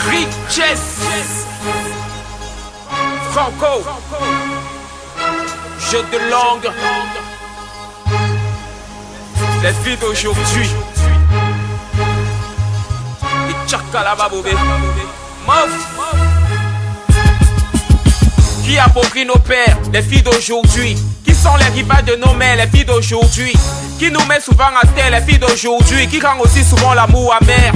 Riches, Franco, jeu de langue. Les filles d'aujourd'hui, les tchakalaba bobé, mof. Qui appauvrit nos pères, les filles d'aujourd'hui. Qui sont les rivales de nos mères, les filles d'aujourd'hui. Qui nous met souvent à terre, les filles d'aujourd'hui. Qui rend aussi souvent l'amour amer.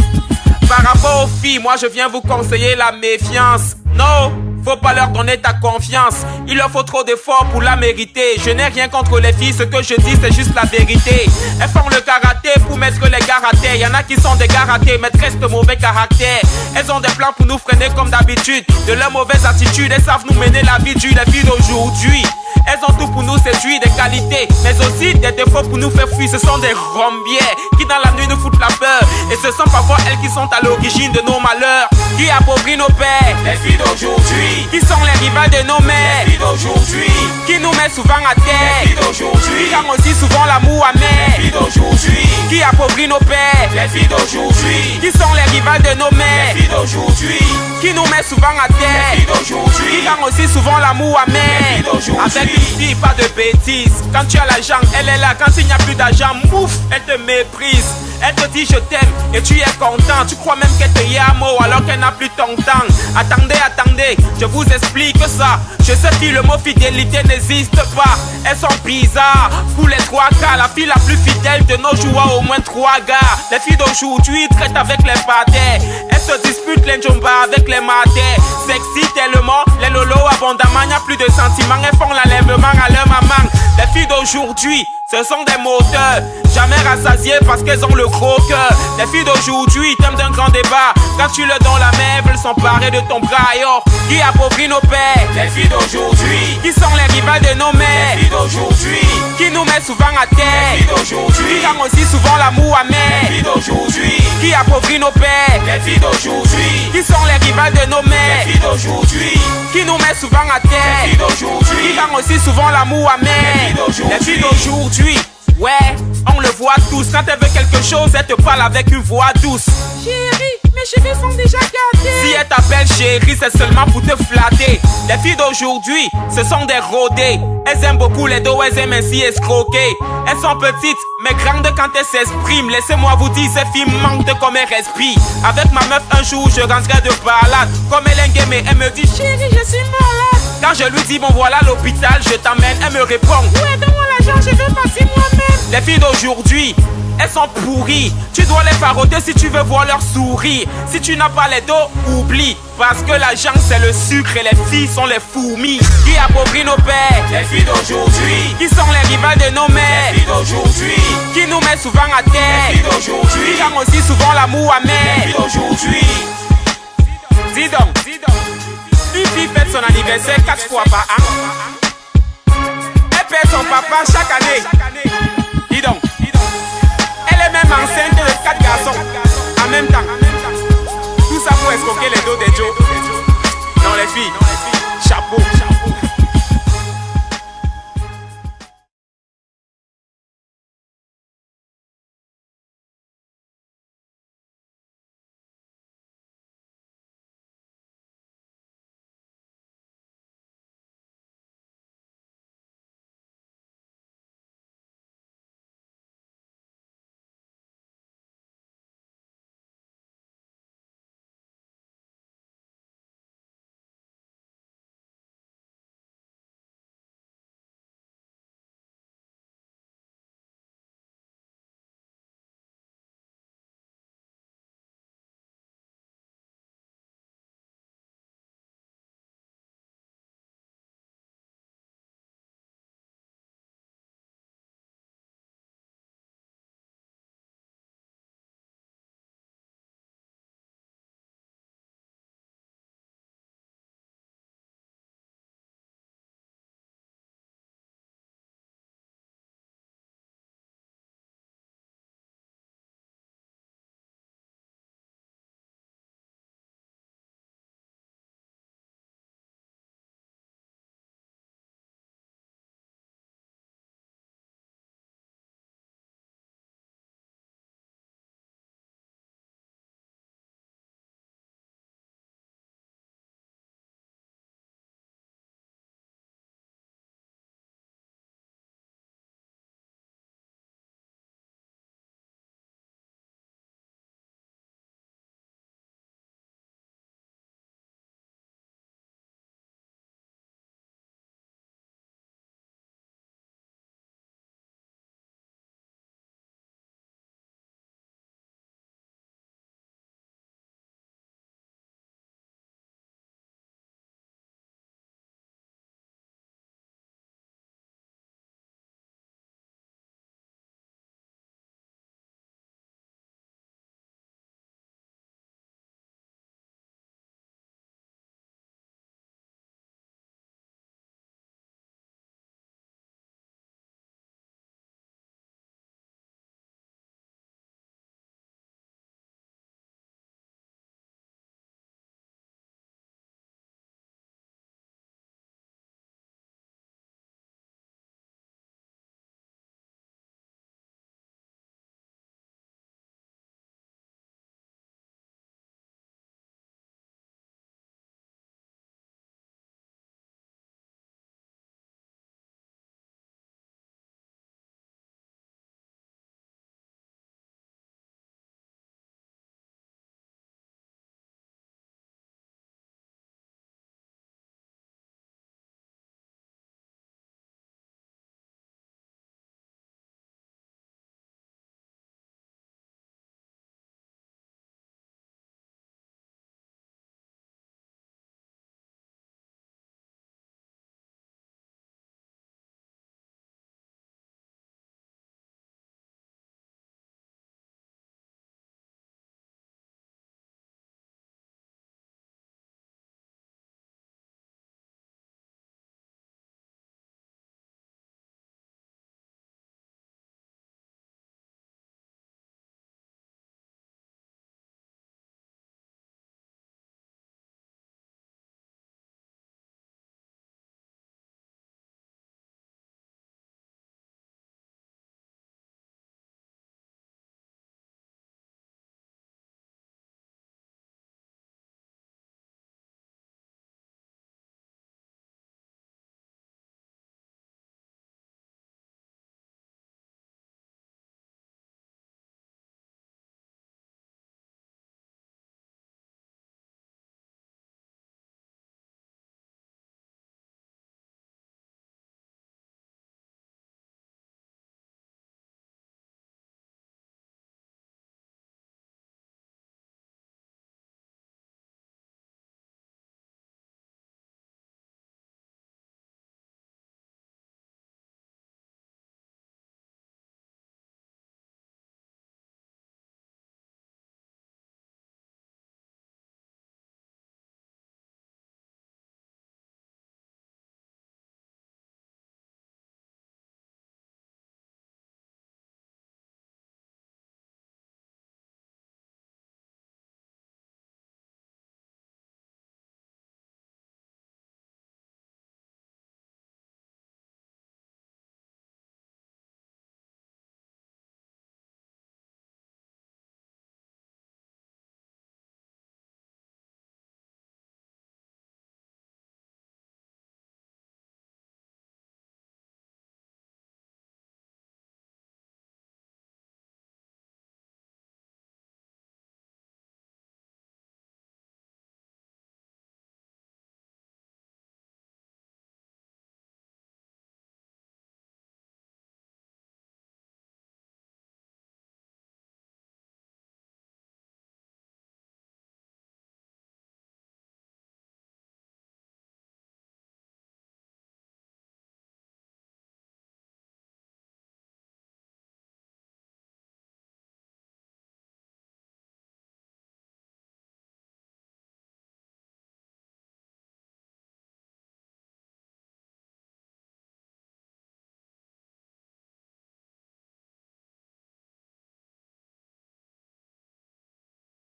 Par rapport aux filles, moi je viens vous conseiller la méfiance. Non, faut pas leur donner ta confiance. Il leur faut trop d'efforts pour la mériter. Je n'ai rien contre les filles, ce que je dis c'est juste la vérité. Elles font le karaté pour mettre les gars à terre. Y'en a qui sont des gars ratés, maîtresses de mauvais caractère. Elles ont des plans pour nous freiner comme d'habitude. De leur mauvaise attitude, elles savent nous mener la vie dure. Les filles d'aujourd'hui, elles ont tout pour nous séduire, des qualités, mais aussi des défauts pour nous faire fuir. Ce sont des rombières qui dans la nuit nous foutent la peur. Et ce sont parfois elles qui sont à l'origine de nos malheurs. Qui appauvrit nos pères, les filles d'aujourd'hui. Qui sont les rivales de nos mères, les filles d'aujourd'hui. Qui nous met souvent à terre, les filles d'aujourd'hui. Qui rendent aussi souvent l'amour amer, les filles d'aujourd'hui. Qui appauvrit nos pères, les filles d'aujourd'hui. Qui sont les rivales de nos mères, les filles d'aujourd'hui. Qui nous met souvent à terre, les filles d'aujourd'hui. Qui rendent aussi souvent l'amour amer. Avec une fille, pas de bêtises. Quand tu as l'argent, elle est là. Quand il n'y a plus d'argent, mouf, elle te méprise. Elle te dit je t'aime et tu es content. Tu crois même qu'elle te y a mot alors qu'elle n'a plus ton temps. Attendez, attendez, je vous explique ça. Je sais que le mot fidélité n'existe pas. Elles sont bizarres pour les trois gars. La fille la plus fidèle de nos jours a au moins 3 gars. Les filles d'aujourd'hui traitent avec les patères. Elles se disputent les njomba avec les matères. Sexy tellement, les lolos abondamment. Y'a plus de sentiments, elles font l'enlèvement à leur maman. Les filles d'aujourd'hui, ce sont des moteurs, jamais rassasiées parce qu'elles ont le gros cœur. Les filles d'aujourd'hui t'aiment d'un grand débat. Quand tu leur donnes la main, elles veulent s'emparer de ton bras. Yo, qui appauvrit nos pères, les filles d'aujourd'hui. Qui sont les rivales de nos mères, les filles d'aujourd'hui. Qui nous met souvent à terre, les filles d'aujourd'hui. Qui rendent aussi souvent l'amour amer, les filles d'aujourd'hui. Qui appauvrit nos pères, les filles d'aujourd'hui. Qui sont les rivales de nos mères, les filles d'aujourd'hui. Qui nous met souvent à terre, les filles d'aujourd'hui. Qui rendent aussi souvent l'amour amer, les filles d'aujourd'hui. Ouais, on le voit tous. Quand elle veut quelque chose, elle te parle avec une voix douce. Chérie, mes cheveux sont déjà gâtés. Si elle t'appelle chérie, c'est seulement pour te flatter. Les filles d'aujourd'hui, ce sont des rodées. Elles aiment beaucoup les dos, elles aiment ainsi escroquer. Elles sont petites, mais grandes quand elles s'expriment. Laissez-moi vous dire, ces filles mentent comme elles respirent. Avec ma meuf, un jour, je rentrais de balade. Comme elle est mais elle me dit chérie, je suis malade. Quand je lui dis bon voilà l'hôpital, je t'emmène, elle me répond ouais, donne-moi l'argent, je vais passer moi-même. Les filles d'aujourd'hui, elles sont pourries. Tu dois les paroder si tu veux voir leur sourire. Si tu n'as pas les dos, oublie. Parce que l'argent c'est le sucre et les filles sont les fourmis. Qui appauvrit nos pères, les filles d'aujourd'hui. Qui sont les rivales de nos mères, les filles d'aujourd'hui. Qui nous met souvent à terre, les filles d'aujourd'hui. Qui rendent aussi souvent l'amour amer, les filles d'aujourd'hui. Dis donc, une fille fête son anniversaire 4 fois par an. Elle perd son papa chaque année. Dis donc, elle est même enceinte de 4 garçons.